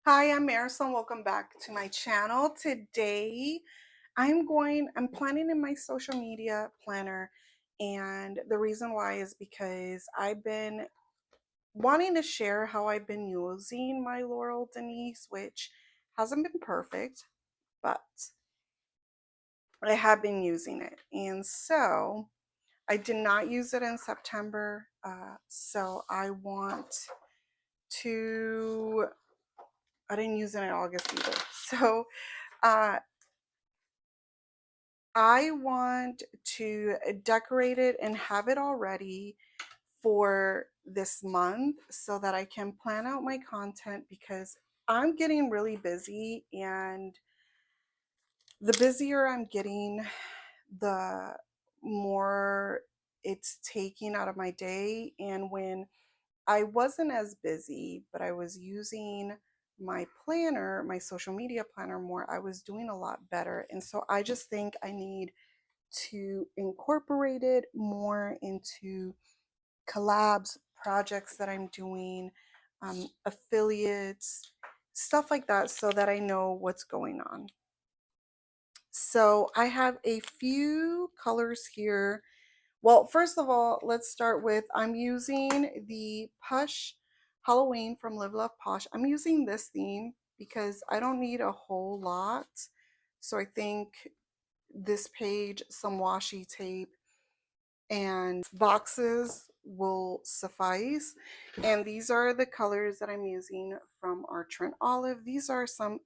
Hi, I'm Marysol. Welcome back to my channel. Today, I'm planning in my social media planner, and the reason why is because I've been wanting to share how I've been using my Laurel Denise, which hasn't been perfect, but I have been using it. And so I did not use it in September. So to, I didn't use it in August either. So, uh, I want to decorate it and have it all ready for this month so that I can plan out my content because I'm getting really busy, and the busier I'm getting, the more it's taking out of my day. And when I wasn't as busy, but I was using my planner, my social media planner more, I was doing a lot better. And so I just think I need to incorporate it more into collabs, projects that I'm doing, affiliates, stuff like that, so that I know what's going on. So I have a few colors here. Well, first of all, let's start with I'm using the Posh Halloween from Live Love Posh. I'm using this theme because I don't need a whole lot. So I think this page, some washi tape, and boxes will suffice. And these are the colors that I'm using from our Trent Olive. These are some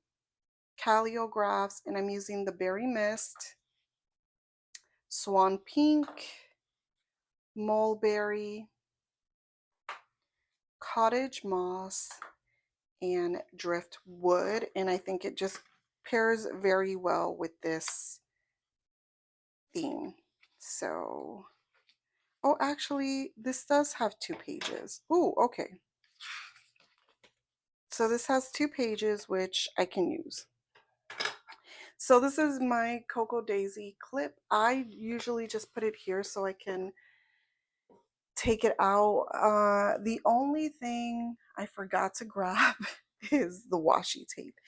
calligraphs, and I'm using the Berry Mist, Swan Pink, Mulberry, Cottage Moss, and Driftwood. And I think it just pairs very well with this theme. So, oh, actually, this does have 2 pages. Oh, okay. So this has 2 pages, which I can use. So this is my Cocoa Daisy clip. I usually just put it here so I can take it out. The only thing I forgot to grab is the washi tape.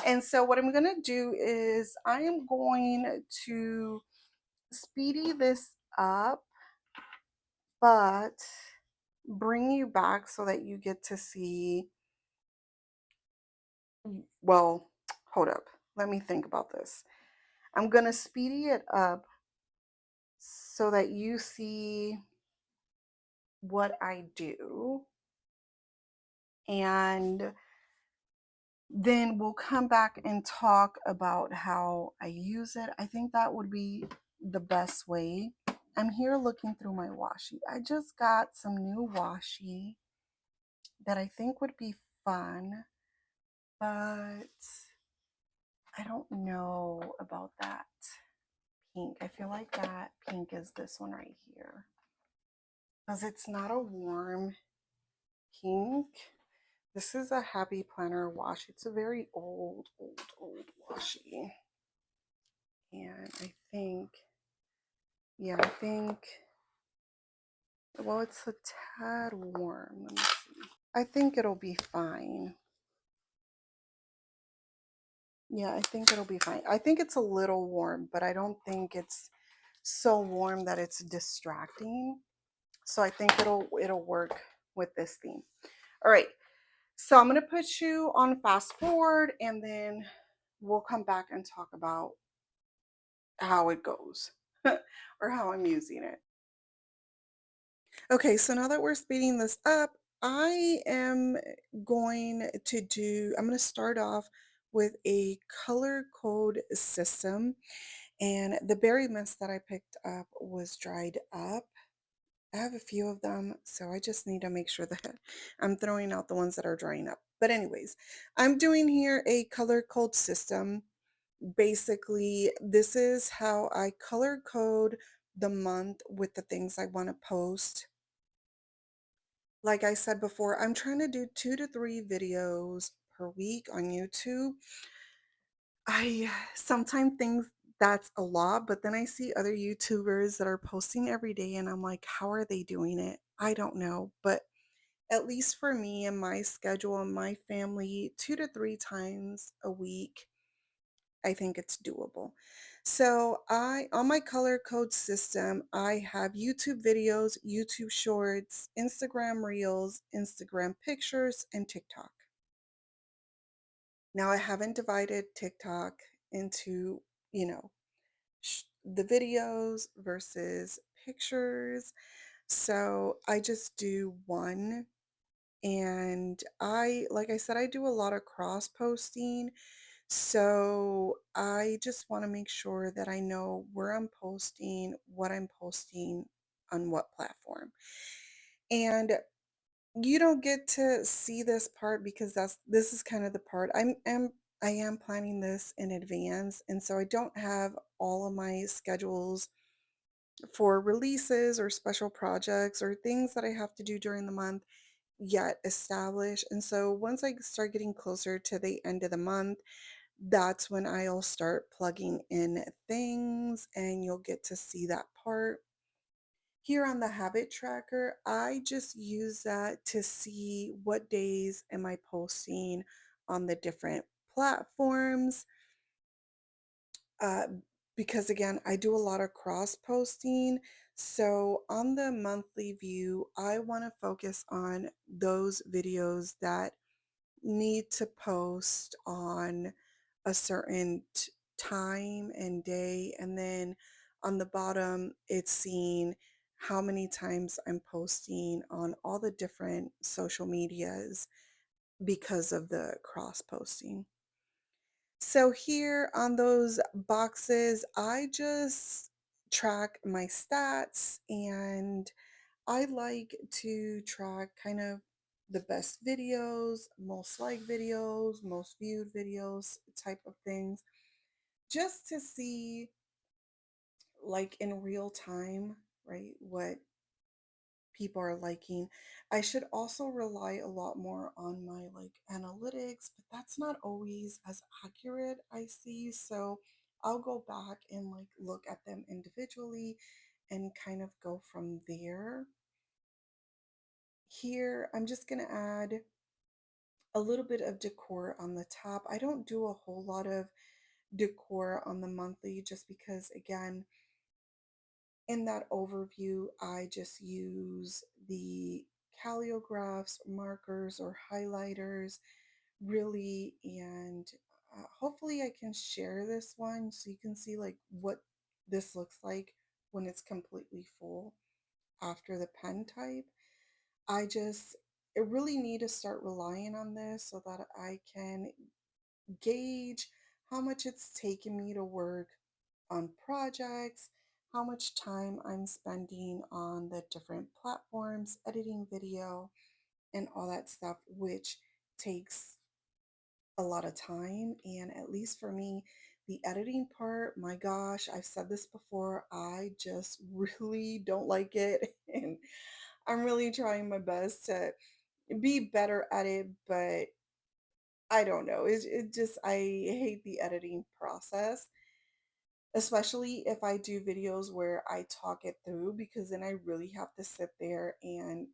And so what I'm going to do is I am going to speedy this up, but bring you back so that you get to see. Well, hold up. Let me think about this. I'm going to speedy it up so that you see what I do. And then we'll come back and talk about how I use it. I think that would be the best way. I'm here looking through my washi. I just got some new washi that I think would be fun, but I don't know about that pink. I feel like that pink is this one right here, because it's not a warm pink. This is a Happy Planner washi. It's a very old washi. And I think, yeah, I think, well, it's a tad warm. Let me see. I think it'll be fine. Yeah, I think it'll be fine. I think it's a little warm, but I don't think it's so warm that it's distracting. So I think it'll work with this theme. All right. So I'm going to put you on fast forward, and then we'll come back and talk about how it goes or how I'm using it. Okay, so now that we're speeding this up, I am I'm going to start off with a color code system. And the berry mist that I picked up was dried up. I have a few of them, so I just need to make sure that I'm throwing out the ones that are drying up. But anyways, I'm doing here a color code system. Basically, this is how I color code the month with the things I want to post. Like I said before, I'm trying to do 2 to 3 videos per week on YouTube. I sometimes think that's a lot, but then I see other YouTubers that are posting every day, and I'm like, how are they doing it? I don't know. But at least for me and my schedule and my family, 2 to 3 times a week. I think it's doable. So on my color code system, I have YouTube videos, YouTube shorts, Instagram reels, Instagram pictures, and TikTok. Now I haven't divided TikTok into, you know, the videos versus pictures. So I just do one. And like I said, I do a lot of cross posting. So I just want to make sure that I know where what I'm posting on what platform. And you don't get to see this part because this is kind of the part I am planning this in advance. And so I don't have all of my schedules for releases or special projects or things that I have to do during the month yet established. And so once I start getting closer to the end of the month, that's when I'll start plugging in things and you'll get to see that part. Here on the habit tracker, I just use that to see what days am I posting on the different platforms. Uh, because again, I do a lot of cross posting. So on the monthly view, I want to focus on those videos that need to post on a certain time and day. And then on the bottom, it's seeing how many times I'm posting on all the different social medias because of the cross posting. So here on those boxes, I just track my stats and I like to track kind of the best videos, most liked videos, most viewed videos, type of things, just to see like in real time, right, what people are liking. I should also rely a lot more on my like analytics, but that's not always as accurate, I see. So I'll go back and like look at them individually and kind of go from there. Here, I'm just going to add a little bit of decor on the top. I don't do a whole lot of decor on the monthly just because, again, in that overview, I just use the calligraphs, markers, or highlighters really, and hopefully I can share this one so you can see like what this looks like when it's completely full after the pen type. I really need to start relying on this so that I can gauge how much it's taken me to work on projects, how much time I'm spending on the different platforms, editing video, and all that stuff, which takes a lot of time. And at least for me, the editing part, my gosh, I've said this before, I just really don't like it. And I'm really trying my best to be better at it, but I don't know. It just, I hate the editing process, especially if I do videos where I talk it through because then I really have to sit there and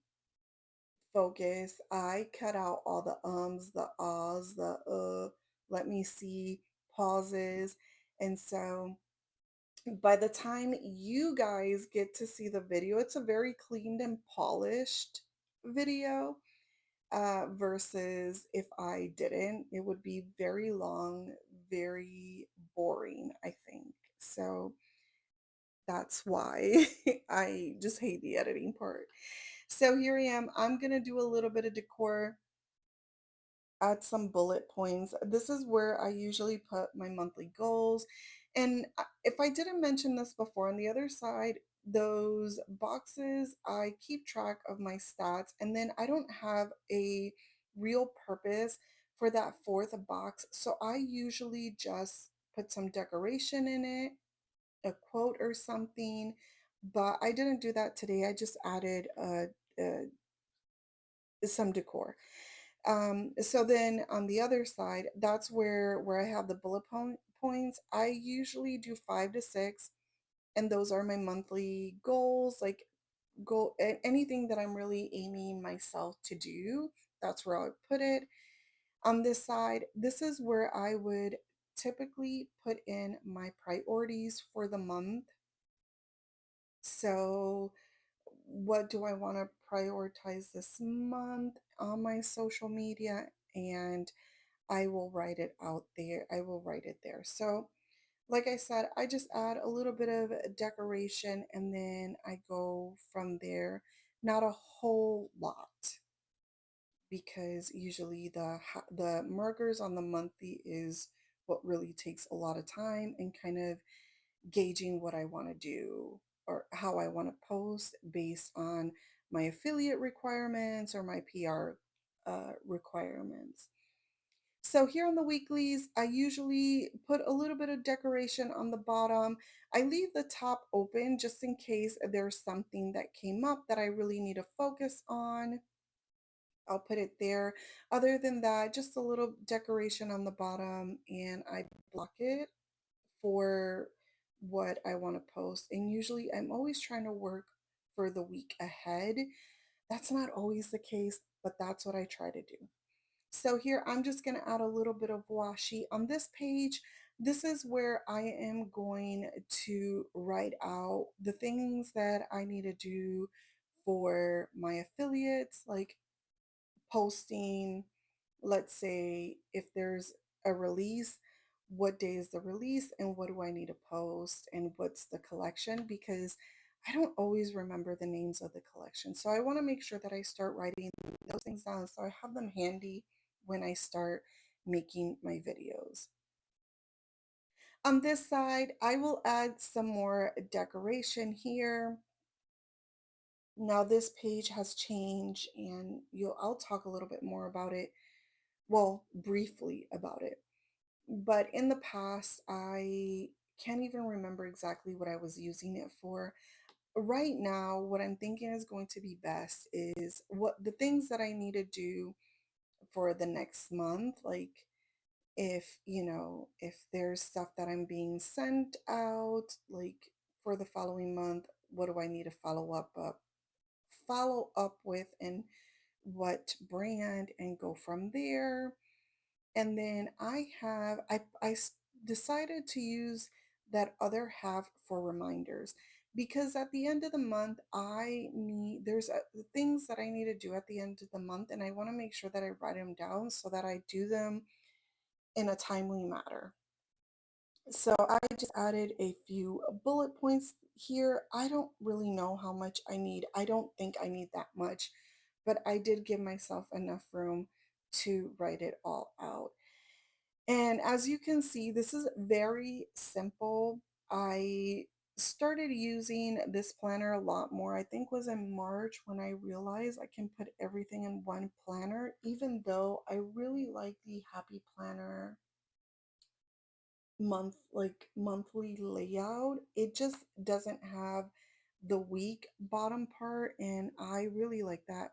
focus. I cut out all the ums, the ahs, the let me see pauses. And so by the time you guys get to see the video, it's a very cleaned and polished video. Versus if I didn't, it would be very long, very boring, I think. So that's why I just hate the editing part. So here I am. I'm going to do a little bit of decor, add some bullet points. This is where I usually put my monthly goals. And if I didn't mention this before, on the other side, those boxes, I keep track of my stats, and then I don't have a real purpose for that fourth box. So I usually just put some decoration in it, a quote or something, but I didn't do that today. I just added some decor. So then on the other side, that's where I have the points. I usually do 5 to 6, and those are my monthly goals. Like anything that I'm really aiming myself to do, that's where I would put it. On this side, this is where I would typically put in my priorities for the month. So, what do I want to prioritize this month on my social media? And I will write it out there. I will write it there. So, like I said, I just add a little bit of decoration and then I go from there. Not a whole lot because usually the markers on the monthly is what really takes a lot of time and kind of gauging what I want to do or how I want to post based on my affiliate requirements or my PR requirements. So here on the weeklies, I usually put a little bit of decoration on the bottom. I leave the top open just in case there's something that came up that I really need to focus on. I'll put it there. Other than that, just a little decoration on the bottom and I block it for what I want to post. And usually I'm always trying to work for the week ahead. That's not always the case, but that's what I try to do. So here I'm just going to add a little bit of washi on this page. This is where I am going to write out the things that I need to do for my affiliates, like posting, let's say if there's a release, what day is the release and what do I need to post and what's the collection, because I don't always remember the names of the collection. So I want to make sure that I start writing those things down so I have them handy when I start making my videos. On this side, I will add some more decoration here. Now this page has changed and I'll talk a little bit more about it, well, briefly about it. But in the past, I can't even remember exactly what I was using it for. Right now, what I'm thinking is going to be best is what the things that I need to do for the next month. Like if there's stuff that I'm being sent out, like for the following month, what do I need to follow up with and what brand and go from there. And then decided to use that other half for reminders because at the end of the month there's things that I need to do at the end of the month and I want to make sure that I write them down so that I do them in a timely manner. So I just added a few bullet points here. I don't really know how much I need. I don't think I need that much, but I did give myself enough room to write it all out. And as you can see, this is very simple. I started using this planner a lot more. I think was in March when I realized I can put everything in one planner, even though I really like the Happy Planner monthly layout. It just doesn't have the week bottom part, and I really like that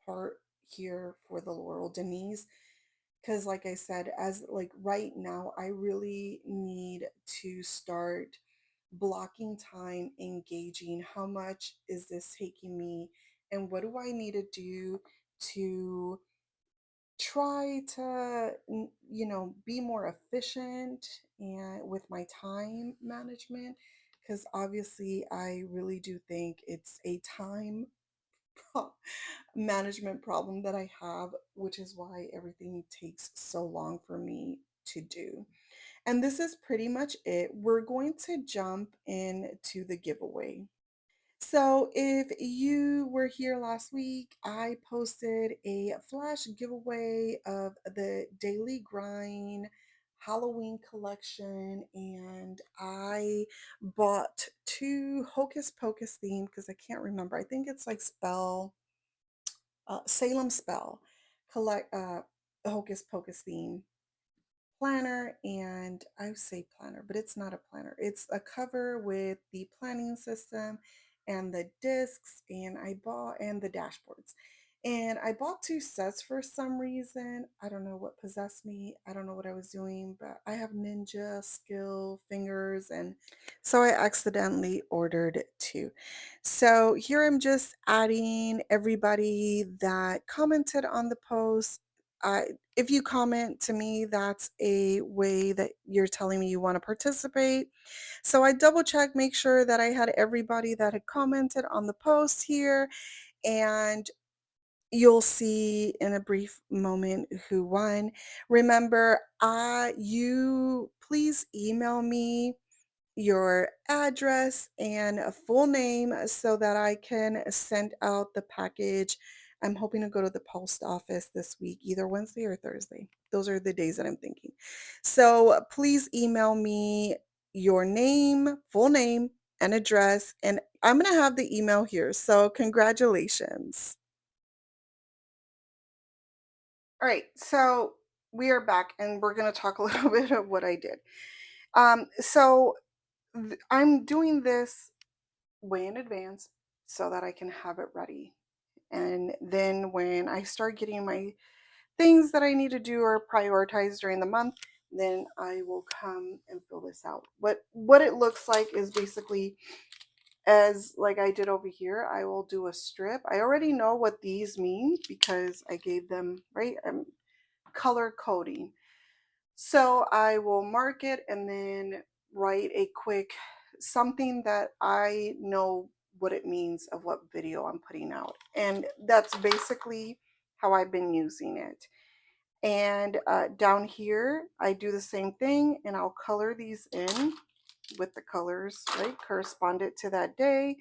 part here for the Laurel Denise because like I said, as like right now I really need to start blocking time, engaging how much is this taking me and what do I need to do to try to be more efficient and with my time management, because obviously I really do think it's a time management problem that I have, which is why everything takes so long for me to do. And this is pretty much it. We're going to jump into the giveaway. So if you were here last week, I posted a flash giveaway of the Daily Grind Halloween collection, and I bought two Hocus Pocus themed because I can't remember. I think it's like Salem Spell collect Hocus Pocus theme planner, and I say planner, but it's not a planner. It's a cover with the planning system and the discs, and I bought and the dashboards. And I bought two sets for some reason. I don't know what possessed me. I don't know what I was doing, but I have ninja skill fingers, and so I accidentally ordered two. So here I'm just adding everybody that commented on the post. If you comment to me, that's a way that you're telling me you want to participate. So I double check, make sure that I had everybody that had commented on the post here. And you'll see in a brief moment who won. Remember, you please email me your address and a full name so that I can send out the package. I'm hoping to go to the post office this week, either Wednesday or Thursday. Those are the days that I'm thinking. So please email me your name, full name, and address, and I'm going to have the email here. So congratulations. All right, so we are back and we're going to talk a little bit of what I did. I'm doing this way in advance so that I can have it ready. And then when I start getting my things that I need to do or prioritize during the month, then I will come and fill this out. What it looks like is basically as like I did over here, I will do a strip. I already know what these mean because I gave them, right? I'm color coding. So I will mark it and then write a quick something that I know what it means of what video I'm putting out. And that's basically how I've been using it. And down here, I do the same thing and I'll color these in with the colors, right? Correspondent to that day.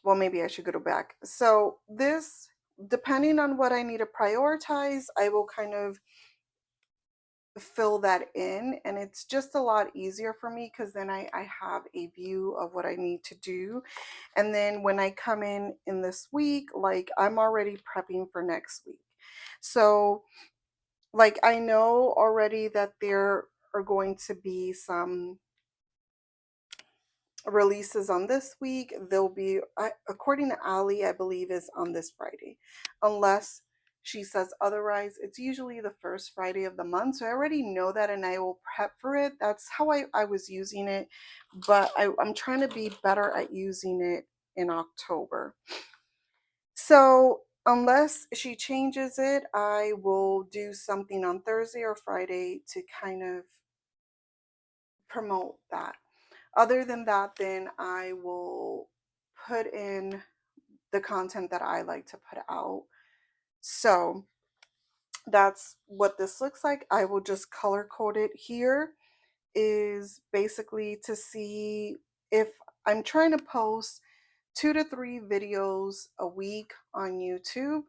Well, maybe I should go back. So this, depending on what I need to prioritize, I will kind of fill that in, and it's just a lot easier for me because then I have a view of what I need to do. And then when I come in this week, like I'm already prepping for next week. So like I know already that there are going to be some releases on this week. They'll be, according to Ali, I believe is on this Friday, unless she says otherwise. It's usually the first Friday of the month, so I already know that and I will prep for it. That's how I was using it, but I'm trying to be better at using it in October. So unless she changes it, I will do something on Thursday or Friday to kind of promote that. Other than that, then I will put in the content that I like to put out. So that's what this looks like. I will just color code it here, is basically to see if I'm trying to post 2 to 3 videos a week on YouTube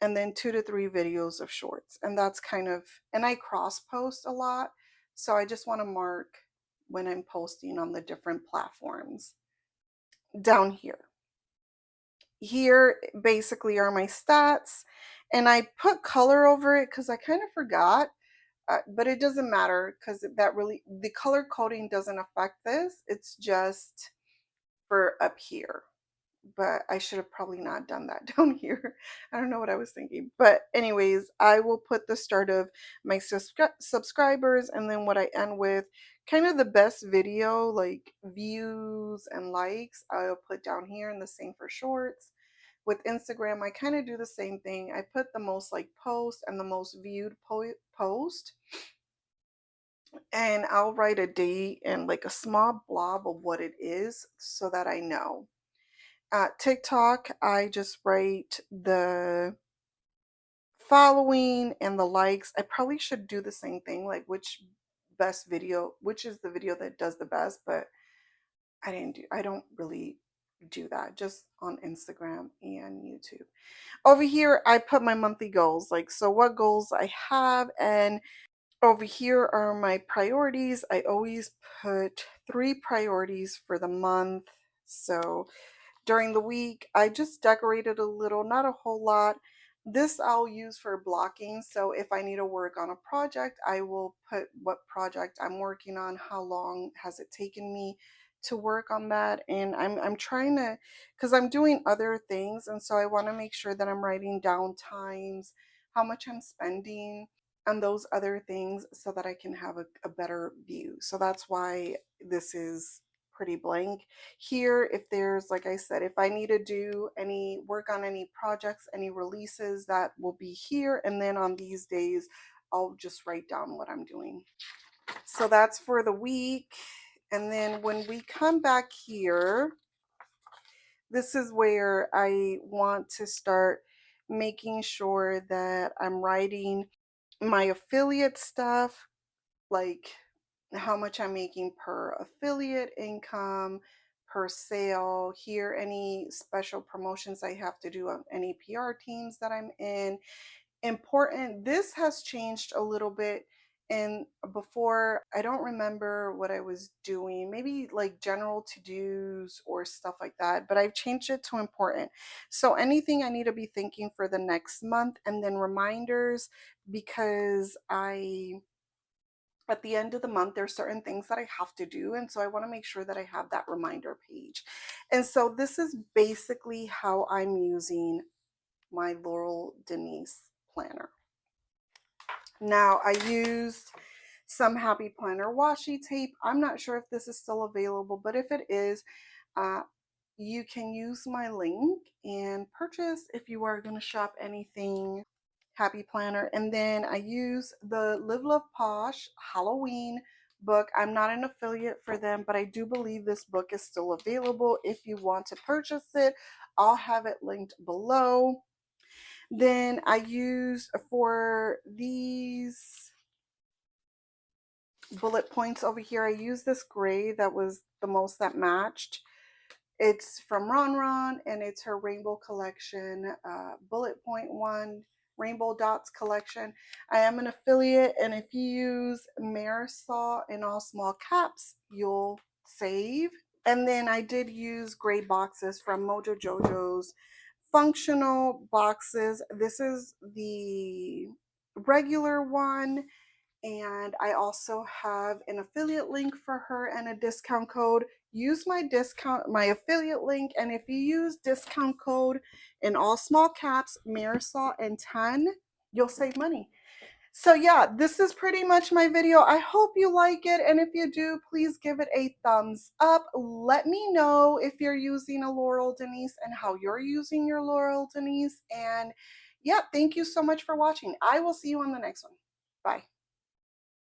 and then 2 to 3 videos of shorts. And that's kind of, and I cross post a lot. So I just want to mark when I'm posting on the different platforms. Down here. Here basically are my stats, and I put color over it because I kind of forgot, but it doesn't matter because that really, the color coding doesn't affect this. It's just for up here, but I should have probably not done that down here. I don't know what I was thinking. But anyways, I will put the start of my subscribers and then what I end with, kind of the best video, like views and likes, I'll put down here, and the same for shorts. With Instagram, I kind of do the same thing. I put the most like post and the most viewed post, and I'll write a date and like a small blob of what it is so that I know. TikTok, I just write the following and the likes. I probably should do the same thing, like which is the video that does the best, but I don't really do that, just on Instagram and YouTube. Over here, I put my monthly goals, like, so what goals I have, and over here are my priorities. I always put 3 priorities for the month. So during the week, I just decorated a little, not a whole lot. This I'll use for blocking. So if I need to work on a project, I will put what project I'm working on, how long has it taken me to work on that, and I'm trying to, because I'm doing other things, and so I want to make sure that I'm writing down times, how much I'm spending on those other things so that I can have a better view. So that's why this is pretty blank here. If there's, like I said, if I need to do any work on any projects, any releases, that will be here, and then on these days I'll just write down what I'm doing. So that's for the week. And then when we come back here, this is where I want to start making sure that I'm writing my affiliate stuff, like how much I'm making per affiliate income, per sale, here, any special promotions I have to do on any PR teams that I'm in. Important, this has changed a little bit. And before, I don't remember what I was doing, maybe like general to-dos or stuff like that, but I've changed it to important. So anything I need to be thinking for the next month, and then reminders, because at the end of the month, there's certain things that I have to do, and so I want to make sure that I have that reminder page. And so this is basically how I'm using my Laurel Denise planner. Now, I used some Happy Planner washi tape. I'm not sure if this is still available, but if it is, uh, you can use my link and purchase if you are going to shop anything Happy Planner. And then I use the Live Love Posh Halloween book. I'm not an affiliate for them, but I do believe this book is still available. If you want to purchase it, I'll have it linked below. Then I use, for these bullet points over here, I use this gray that was the most that matched. It's from Ron, and it's her rainbow collection, bullet point one, rainbow dots collection. I am an affiliate, and if you use Marysol in all small caps, you'll save. And then I did use gray boxes from Mojo Jojo's functional boxes. This is the regular one, and I also have an affiliate link for her and a discount code. Use my affiliate link, and if you use discount code in all small caps, Marysol and 10, you'll save money. So yeah, this is pretty much my video. I hope you like it, and if you do, please give it a thumbs up. Let me know if you're using a Laurel Denise and how you're using your Laurel Denise. And yeah, thank you so much for watching. I will see you on the next one. Bye.